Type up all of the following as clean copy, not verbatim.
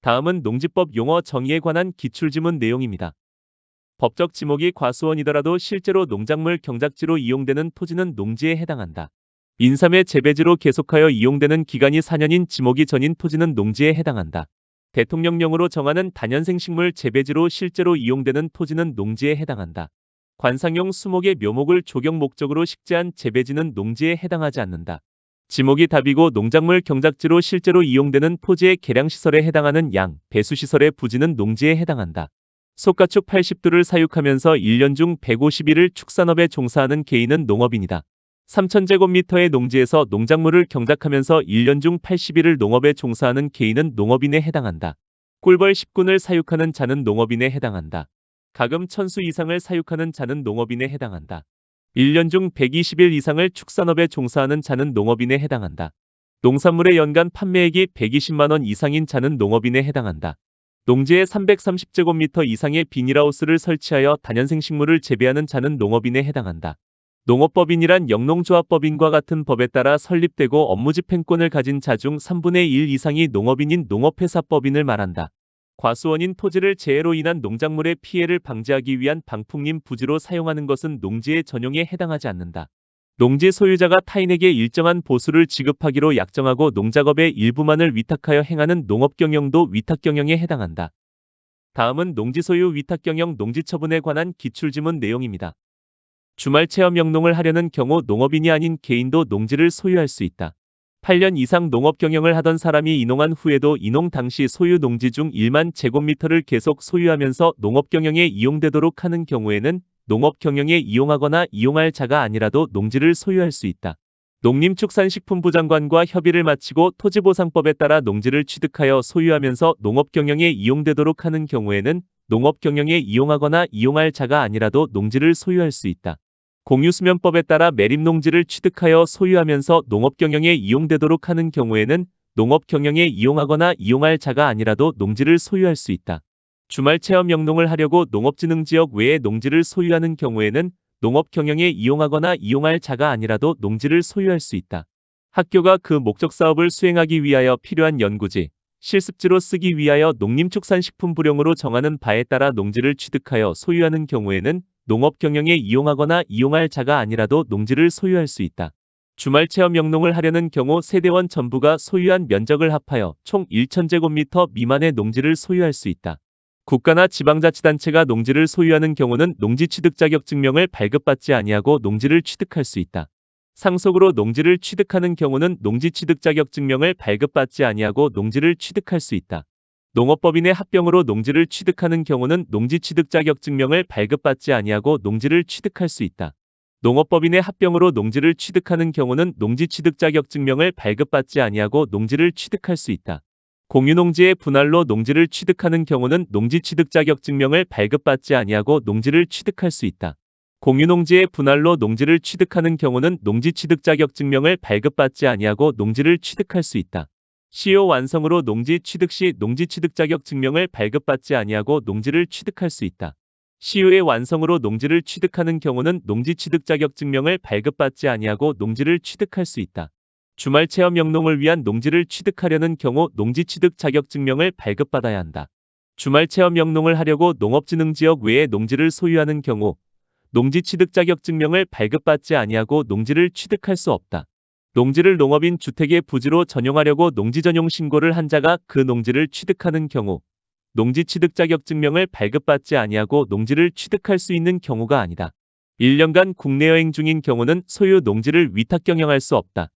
다음은 농지법 용어 정의에 관한 기출지문 내용입니다. 법적 지목이 과수원이더라도 실제로 농작물 경작지로 이용되는 토지는 농지에 해당한다. 인삼의 재배지로 계속하여 이용되는 기간이 4년인 지목이 전인 토지는 농지에 해당한다. 대통령령으로 정하는 다년생 식물 재배지로 실제로 이용되는 토지는 농지에 해당한다. 관상용 수목의 묘목을 조경 목적으로 식재한 재배지는 농지에 해당하지 않는다. 지목이 답이고 농작물 경작지로 실제로 이용되는 토지의 개량시설에 해당하는 양, 배수시설의 부지는 농지에 해당한다. 속가축 80두를 사육하면서 1년 중 150일을 축산업에 종사하는 개인은 농업인이다. 3,000제곱미터의 농지에서 농작물을 경작하면서 1년 중 80일을 농업에 종사하는 개인은 농업인에 해당한다. 꿀벌 10군을 사육하는 자는 농업인에 해당한다. 가금 1000수 이상을 사육하는 자는 농업인에 해당한다. 1년 중 120일 이상을 축산업에 종사하는 자는 농업인에 해당한다. 농산물의 연간 판매액이 120만 원 이상인 자는 농업인에 해당한다. 농지에 330제곱미터 이상의 비닐하우스를 설치하여 다년생 식물을 재배하는 자는 농업인에 해당한다. 농업법인이란 영농조합법인과 같은 법에 따라 설립되고 업무집행권을 가진 자 중 3분의 1 이상이 농업인인 농업회사법인을 말한다. 과수원인 토지를 재해로 인한 농작물의 피해를 방지하기 위한 방풍림 부지로 사용하는 것은 농지의 전용에 해당하지 않는다. 농지 소유자가 타인에게 일정한 보수를 지급하기로 약정하고 농작업의 일부만을 위탁하여 행하는 농업경영도 위탁경영에 해당한다. 다음은 농지 소유 위탁경영 농지처분에 관한 기출지문 내용입니다. 주말 체험 영농을 하려는 경우 농업인이 아닌 개인도 농지를 소유할 수 있다. 8년 이상 농업 경영을 하던 사람이 이농한 후에도 이농 당시 소유 농지 중 1만 제곱미터를 계속 소유하면서 농업 경영에 이용되도록 하는 경우에는 농업 경영에 이용하거나 이용할 자가 아니라도 농지를 소유할 수 있다. 농림축산식품부 장관과 협의를 마치고 토지보상법에 따라 농지를 취득하여 소유하면서 농업 경영에 이용되도록 하는 경우에는 농업 경영에 이용하거나 이용할 자가 아니라도 농지를 소유할 수 있다. 공유수면법에 따라 매립농지를 취득하여 소유하면서 농업 경영에 이용되도록 하는 경우에는 농업 경영에 이용하거나 이용할 자가 아니라도 농지를 소유할 수 있다. 주말 체험 영농을 하려고 농업진흥지역 외에 농지를 소유하는 경우에는 농업 경영에 이용하거나 이용할 자가 아니라도 농지를 소유할 수 있다. 학교가 그 목적 사업을 수행하기 위하여 필요한 연구지, 실습지로 쓰기 위하여 농림축산식품부령으로 정하는 바에 따라 농지를 취득하여 소유하는 경우에는 농업 경영에 이용하거나 이용할 자가 아니라도 농지를 소유할 수 있다. 주말 체험 영농을 하려는 경우 세대원 전부가 소유한 면적을 합하여 총 1,000제곱미터 미만의 농지를 소유할 수 있다. 국가나 지방자치단체가 농지를 소유하는 경우는 농지취득자격증명을 발급받지 아니하고 농지를 취득할 수 있다. 상속으로 농지를 취득하는 경우는 농지취득자격증명을 발급받지 아니하고 농지를 취득할 수 있다. 농업법인의 합병으로 농지를 취득하는 경우는 농지취득자격증명을 발급받지 아니하고 농지를 취득할 수 있다. 농업법인의 합병으로 농지를 취득하는 경우는 농지취득자격증명을 발급받지 아니하고 농지를 취득할 수 있다. 공유농지의 분할로 농지를 취득하는 경우는 농지취득자격증명을 발급받지 아니하고 농지를 취득할 수 있다. 공유농지의 분할로 농지를 취득하는 경우는 농지취득자격증명을 발급받지 아니하고 농지를 취득할 수 있다. 시효 완성으로 농지 취득 시 농지취득자격증명을 발급받지 아니하고 농지를 취득할 수 있다. 시효의 완성으로 농지를 취득하는 경우는 농지취득자격증명을 발급받지 아니하고 농지를 취득할 수 있다. 주말 체험 영농을 위한 농지를 취득하려는 경우 농지취득 자격증명을 발급받아야 한다. 주말 체험 영농을 하려고 농업진흥지역 외에 농지를 소유하는 경우 농지취득 자격증명을 발급받지 아니하고 농지를 취득할 수 없다. 농지를 농업인 주택의 부지로 전용하려고 농지전용 신고를 한 자가 그 농지를 취득하는 경우 농지취득 자격증명을 발급받지 아니하고 농지를 취득할 수 있는 경우가 아니다. 1년간 국내 여행 중인 경우는 소유 농지를 위탁 경영할 수 없다.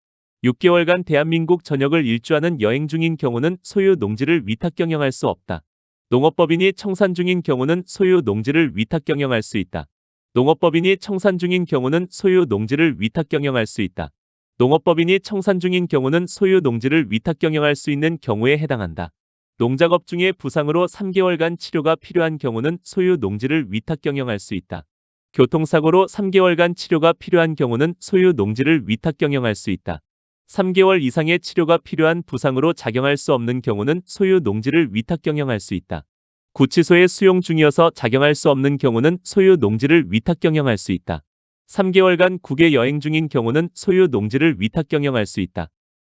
6개월간 대한민국 전역을 일주하는 여행 중인 경우는 소유 농지를 위탁 경영할 수 없다. 농업법인이 청산 중인 경우는 소유 농지를 위탁 경영할 수 있다. 농업법인이 청산 중인 경우는 소유 농지를 위탁 경영할 수 있다. 농업법인이 청산 중인 경우는 소유 농지를 위탁 경영할 수 있는 경우에 해당한다. 농작업 중에 부상으로 3개월간 치료가 필요한 경우는 소유 농지를 위탁 경영할 수 있다. 교통사고로 3개월간 치료가 필요한 경우는 소유 농지를 위탁 경영할 수 있다. 3개월 이상의 치료가 필요한 부상으로 작용할 수 없는 경우는 소유 농지를 위탁 경영할 수 있다. 구치소에 수용 중이어서 작용할 수 없는 경우는 소유 농지를 위탁 경영할 수 있다. 3개월간 국외 여행 중인 경우는 소유 농지를 위탁 경영할 수 있다.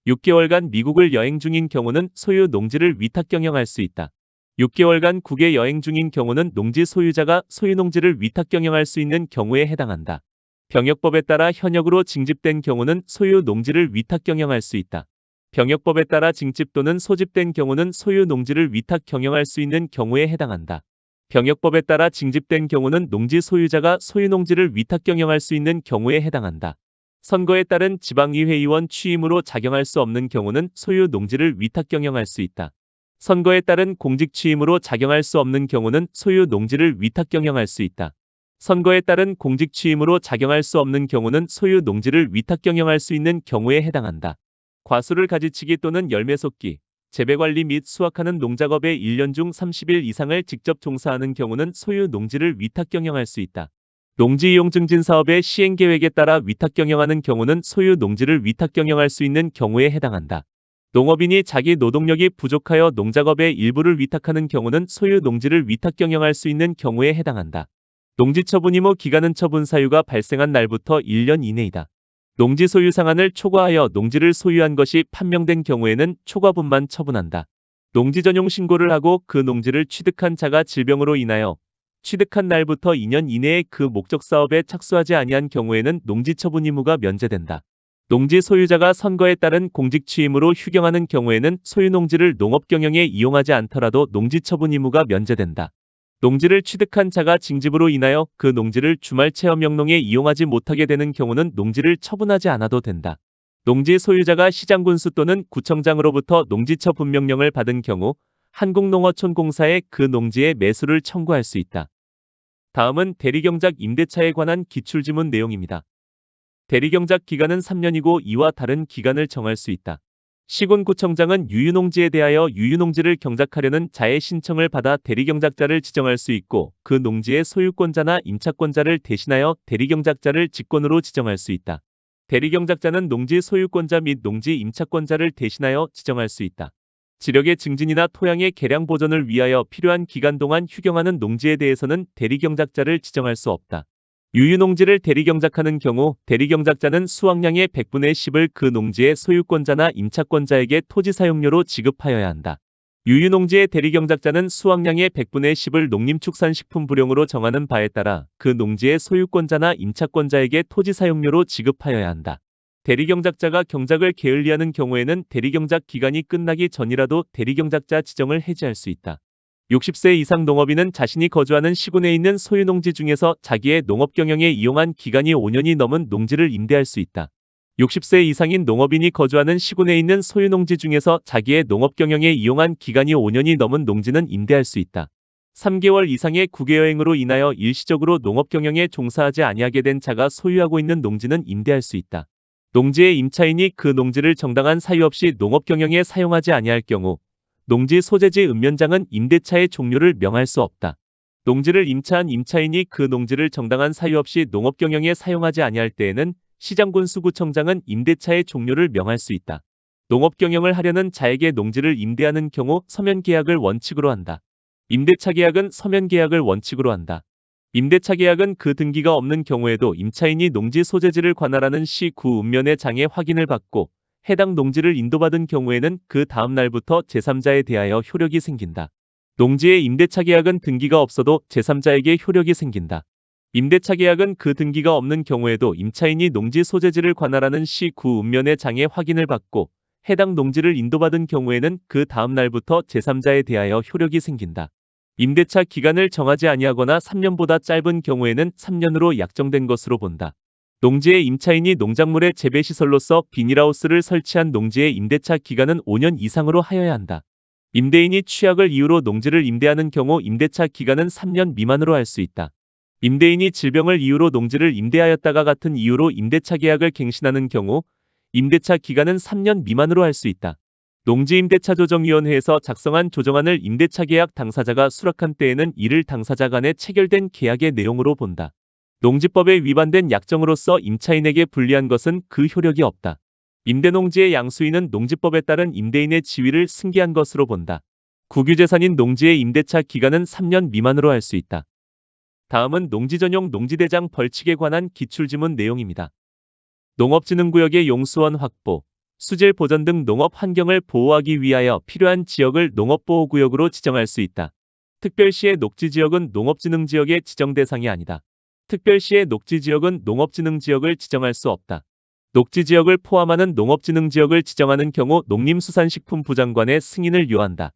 6개월간 미국을 여행 중인 경우는 소유 농지를 위탁 경영할 수 있다. 6개월간 국외 여행 중인 경우는 농지 소유자가 소유 농지를 위탁 경영할 수 있는 경우에 해당한다. 병역법에 따라 현역으로 징집된 경우는 소유 농지를 위탁 경영할 수 있다. 병역법에 따라 징집 또는 소집된 경우는 소유 농지를 위탁 경영할 수 있는 경우에 해당한다. 병역법에 따라 징집된 경우는 농지 소유자가 소유 농지를 위탁 경영할 수 있는 경우에 해당한다. 선거에 따른 지방의회의원 취임으로 작용할 수 없는 경우는 소유 농지를 위탁 경영할 수 있다. 선거에 따른 공직 취임으로 작용할 수 없는 경우는 소유 농지를 위탁 경영할 수 있다. 선거에 따른 공직 취임으로 작용할 수 없는 경우는 소유 농지를 위탁 경영할 수 있는 경우에 해당한다. 과수를 가지치기 또는 열매 솎기, 재배관리 및 수확하는 농작업에 1년 중 30일 이상을 직접 종사하는 경우는 소유 농지를 위탁 경영할 수 있다. 농지 이용 증진 사업의 시행 계획에 따라 위탁 경영하는 경우는 소유 농지를 위탁 경영할 수 있는 경우에 해당한다. 농업인이 자기 노동력이 부족하여 농작업의 일부를 위탁하는 경우는 소유 농지를 위탁 경영할 수 있는 경우에 해당한다. 농지 처분 의무 기간은 처분 사유가 발생한 날부터 1년 이내이다. 농지 소유 상한을 초과하여 농지를 소유한 것이 판명된 경우에는 초과분만 처분한다. 농지 전용 신고를 하고 그 농지를 취득한 자가 질병으로 인하여 취득한 날부터 2년 이내에 그 목적 사업에 착수하지 아니한 경우에는 농지 처분 의무가 면제된다. 농지 소유자가 선거에 따른 공직 취임으로 휴경하는 경우에는 소유 농지를 농업 경영에 이용하지 않더라도 농지 처분 의무가 면제된다. 농지를 취득한 자가 징집으로 인하여 그 농지를 주말 체험 영농에 이용하지 못하게 되는 경우는 농지를 처분하지 않아도 된다. 농지 소유자가 시장군수 또는 구청장으로부터 농지 처분 명령을 받은 경우 한국농어촌공사에 그 농지의 매수를 청구할 수 있다. 다음은 대리경작 임대차에 관한 기출지문 내용입니다. 대리경작 기간은 3년이고 이와 다른 기간을 정할 수 있다. 시군구청장은 유유농지에 대하여 유유농지를 경작하려는 자의 신청을 받아 대리경작자를 지정할 수 있고 그 농지의 소유권자나 임차권자를 대신하여 대리경작자를 직권으로 지정할 수 있다. 대리경작자는 농지 소유권자 및 농지 임차권자를 대신하여 지정할 수 있다. 지력의 증진이나 토양의 개량 보존을 위하여 필요한 기간 동안 휴경하는 농지에 대해서는 대리경작자를 지정할 수 없다. 유유농지를 대리경작하는 경우 대리경작자는 수확량의 100분의 10을 그 농지의 소유권자나 임차권자에게 토지 사용료로 지급하여야 한다. 유유농지의 대리경작자는 수확량의 100분의 10을 농림축산식품부령으로 정하는 바에 따라 그 농지의 소유권자나 임차권자에게 토지 사용료로 지급하여야 한다. 대리경작자가 경작을 게을리하는 경우에는 대리경작 기간이 끝나기 전이라도 대리경작자 지정을 해지할 수 있다. 60세 이상 농업인은 자신이 거주하는 시군에 있는 소유농지 중에서 자기의 농업경영에 이용한 기간이 5년이 넘은 농지를 임대할 수 있다. 60세 이상인 농업인이 거주하는 시군에 있는 소유농지 중에서 자기의 농업경영에 이용한 기간이 5년이 넘은 농지는 임대할 수 있다. 3개월 이상의 국외여행으로 인하여 일시적으로 농업경영에 종사하지 아니하게 된 자가 소유하고 있는 농지는 임대할 수 있다. 농지의 임차인이 그 농지를 정당한 사유 없이 농업경영에 사용하지 아니할 경우 농지 소재지 읍면장은 임대차의 종료를 명할 수 없다. 농지를 임차한 임차인이 그 농지를 정당한 사유 없이 농업경영에 사용하지 아니할 때에는 시장군수구청장은 임대차의 종료를 명할 수 있다. 농업경영을 하려는 자에게 농지를 임대하는 경우 서면계약을 원칙으로 한다. 임대차 계약은 서면계약을 원칙으로 한다. 임대차 계약은 그 등기가 없는 경우에도 임차인이 농지 소재지를 관할하는 시, 구, 읍면의 장에 확인을 받고 해당 농지를 인도받은 경우에는 그 다음 날부터 제3자에 대하여 효력이 생긴다. 농지의 임대차 계약은 등기가 없어도 제3자에게 효력이 생긴다. 임대차 계약은 그 등기가 없는 경우에도 임차인이 농지 소재지를 관할하는 시, 구, 읍면의 장에 확인을 받고 해당 농지를 인도받은 경우에는 그 다음 날부터 제3자에 대하여 효력이 생긴다. 임대차 기간을 정하지 아니하거나 3년보다 짧은 경우에는 3년으로 약정된 것으로 본다. 농지의 임차인이 농작물의 재배시설로서 비닐하우스를 설치한 농지의 임대차 기간은 5년 이상으로 하여야 한다. 임대인이 취약을 이유로 농지를 임대하는 경우 임대차 기간은 3년 미만으로 할 수 있다. 임대인이 질병을 이유로 농지를 임대하였다가 같은 이유로 임대차 계약을 갱신하는 경우 임대차 기간은 3년 미만으로 할 수 있다. 농지임대차조정위원회에서 작성한 조정안을 임대차 계약 당사자가 수락한 때에는 이를 당사자 간에 체결된 계약의 내용으로 본다. 농지법에 위반된 약정으로서 임차인에게 불리한 것은 그 효력이 없다. 임대농지의 양수인은 농지법에 따른 임대인의 지위를 승계한 것으로 본다. 국유재산인 농지의 임대차 기간은 3년 미만으로 할 수 있다. 다음은 농지전용 농지대장 벌칙에 관한 기출지문 내용입니다. 농업진흥구역의 용수원 확보, 수질 보전 등 농업 환경을 보호하기 위하여 필요한 지역을 농업보호구역으로 지정할 수 있다. 특별시의 녹지지역은 농업진흥지역의 지정 대상이 아니다. 특별시의 녹지지역은 농업진흥지역을 지정할 수 없다. 녹지지역을 포함하는 농업진흥지역을 지정하는 경우 농림수산식품부 장관의 승인을 요한다.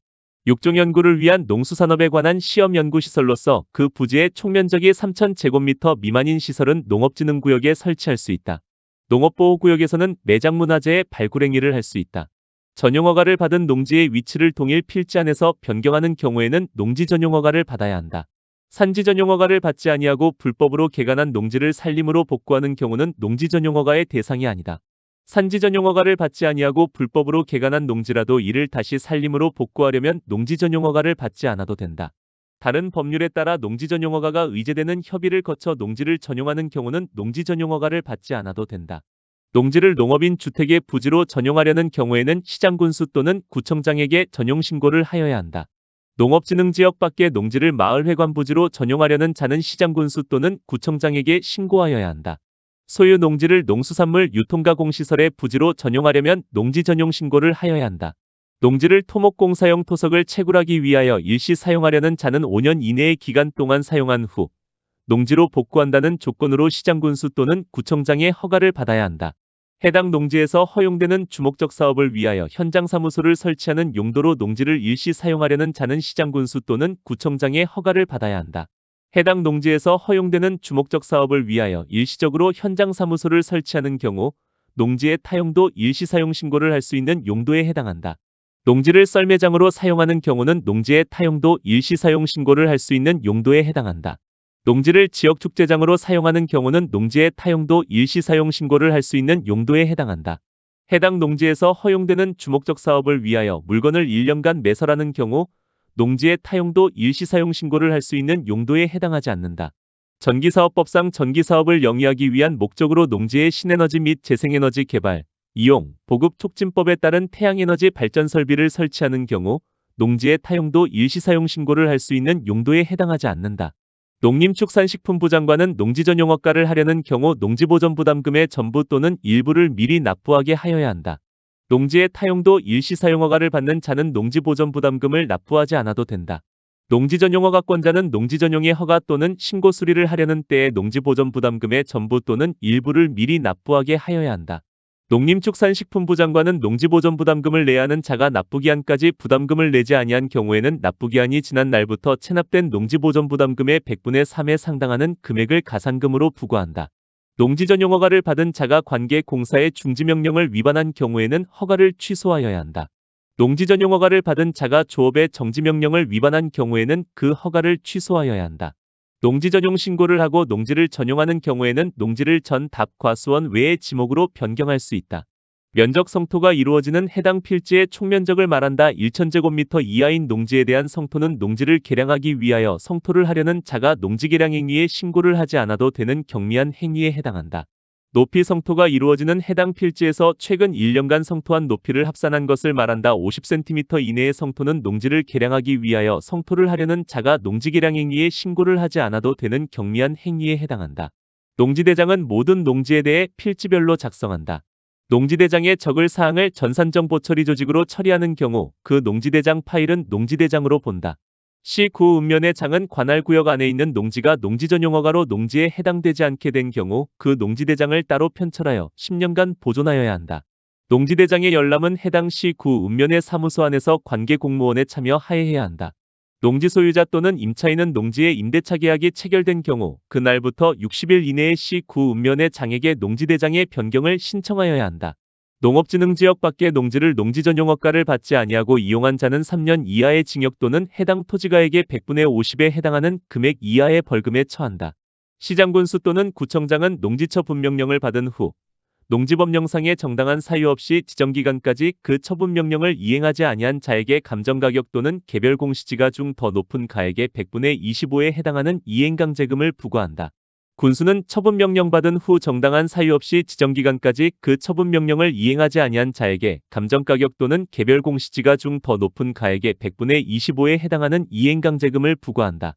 육종연구를 위한 농수산업에 관한 시험연구시설로서 그 부지의 총면적이 3,000제곱미터 미만인 시설은 농업진흥구역에 설치할 수 있다. 농업보호구역에서는 매장문화재의 발굴행위를 할 수 있다. 전용허가를 받은 농지의 위치를 동일 필지 안에서 변경하는 경우에는 농지전용허가를 받아야 한다. 산지전용허가를 받지 아니하고 불법으로 개간한 농지를 산림으로 복구하는 경우는 농지전용허가의 대상이 아니다. 산지전용허가를 받지 아니하고 불법으로 개간한 농지라도 이를 다시 산림으로 복구하려면 농지전용허가를 받지 않아도 된다. 다른 법률에 따라 농지전용허가가 의제되는 협의를 거쳐 농지를 전용하는 경우는 농지전용허가를 받지 않아도 된다. 농지를 농업인 주택의 부지로 전용하려는 경우에는 시장군수 또는 구청장에게 전용신고를 하여야 한다. 농업진흥지역 밖의 농지를 마을회관 부지로 전용하려는 자는 시장군수 또는 구청장에게 신고하여야 한다. 소유 농지를 농수산물 유통가공시설의 부지로 전용하려면 농지전용신고를 하여야 한다. 농지를 토목공사용 토석을 채굴하기 위하여 일시 사용하려는 자는 5년 이내의 기간 동안 사용한 후 농지로 복구한다는 조건으로 시장군수 또는 구청장의 허가를 받아야 한다. 해당 농지에서 허용되는 주목적 사업을 위하여 현장사무소를 설치하는 용도로 농지를 일시 사용하려는 자는 시장군수 또는 구청장의 허가를 받아야 한다. 해당 농지에서 허용되는 주목적 사업을 위하여 일시적으로 현장사무소를 설치하는 경우 농지의 타용도 일시사용 신고를 할 수 있는 용도에 해당한다. 농지를 썰매장으로 사용하는 경우는 농지의 타용도 일시사용 신고를 할 수 있는 용도에 해당한다. 농지를 지역축제장으로 사용하는 경우는 농지의 타용도 일시사용 신고를 할 수 있는 용도에 해당한다. 해당 농지에서 허용되는 주목적 사업을 위하여 물건을 1년간 매설하는 경우 농지의 타용도 일시사용 신고를 할 수 있는 용도에 해당하지 않는다. 전기사업법상 전기사업을 영위하기 위한 목적으로 농지의 신에너지 및 재생에너지 개발, 이용, 보급 촉진법에 따른 태양에너지 발전 설비를 설치하는 경우 농지의 타용도 일시사용 신고를 할 수 있는 용도에 해당하지 않는다. 농림축산식품부 장관은 농지전용허가를 하려는 경우 농지보전부담금의 전부 또는 일부를 미리 납부하게 하여야 한다. 농지의 타용도 일시사용허가를 받는 자는 농지보전부담금을 납부하지 않아도 된다. 농지전용허가권자는 농지전용의 허가 또는 신고 수리를 하려는 때에 농지보전부담금의 전부 또는 일부를 미리 납부하게 하여야 한다. 농림축산식품부 장관은 농지보전부담금을 내야 하는 자가 납부기한까지 부담금을 내지 아니한 경우에는 납부기한이 지난 날부터 체납된 농지보전부담금의 100분의 3에 상당하는 금액을 가산금으로 부과한다. 농지전용허가를 받은 자가 관계공사의 중지명령을 위반한 경우에는 허가를 취소하여야 한다. 농지전용허가를 받은 자가 조업의 정지명령을 위반한 경우에는 그 허가를 취소하여야 한다. 농지전용 신고를 하고 농지를 전용하는 경우에는 농지를 전 답 과수원 외의 지목으로 변경할 수 있다. 면적 성토가 이루어지는 해당 필지의 총면적을 말한다. 1,000제곱미터 이하인 농지에 대한 성토는 농지를 개량하기 위하여 성토를 하려는 자가 농지개량 행위에 신고를 하지 않아도 되는 경미한 행위에 해당한다. 높이 성토가 이루어지는 해당 필지에서 최근 1년간 성토한 높이를 합산한 것을 말한다. 50cm 이내의 성토는 농지를 개량하기 위하여 성토를 하려는 자가 농지개량 행위에 신고를 하지 않아도 되는 경미한 행위에 해당한다. 농지대장은 모든 농지에 대해 필지별로 작성한다. 농지대장에 적을 사항을 전산정보처리 조직으로 처리하는 경우 그 농지대장 파일은 농지대장으로 본다. 시9 읍면의 장은 관할구역 안에 있는 농지가 농지전용허가로 농지에 해당되지 않게 된 경우 그 농지대장을 따로 편철하여 10년간 보존하여야 한다. 농지대장의 열람은 해당 시9 읍면의 사무소 안에서 관계공무원에 참여하여야 한다. 농지 소유자 또는 임차인은 농지의 임대차 계약이 체결된 경우 그날부터 60일 이내에 시9 읍면의 장에게 농지대장의 변경을 신청하여야 한다. 농업진흥지역 밖의 농지를 농지전용허가를 받지 아니하고 이용한 자는 3년 이하의 징역 또는 해당 토지가액의 100분의 50에 해당하는 금액 이하의 벌금에 처한다. 시장군수 또는 구청장은 농지처 분명령을 받은 후 농지법령상의 정당한 사유 없이 지정기간까지 그 처분명령을 이행하지 아니한 자에게 감정가격 또는 개별 공시지가 중 더 높은 가액의 100분의 25에 해당하는 이행강제금을 부과한다. 군수는 처분명령 받은 후 정당한 사유 없이 지정기간까지 그 처분명령을 이행하지 아니한 자에게 감정가격 또는 개별 공시지가 중 더 높은 가액의 100분의 25에 해당하는 이행강제금을 부과한다.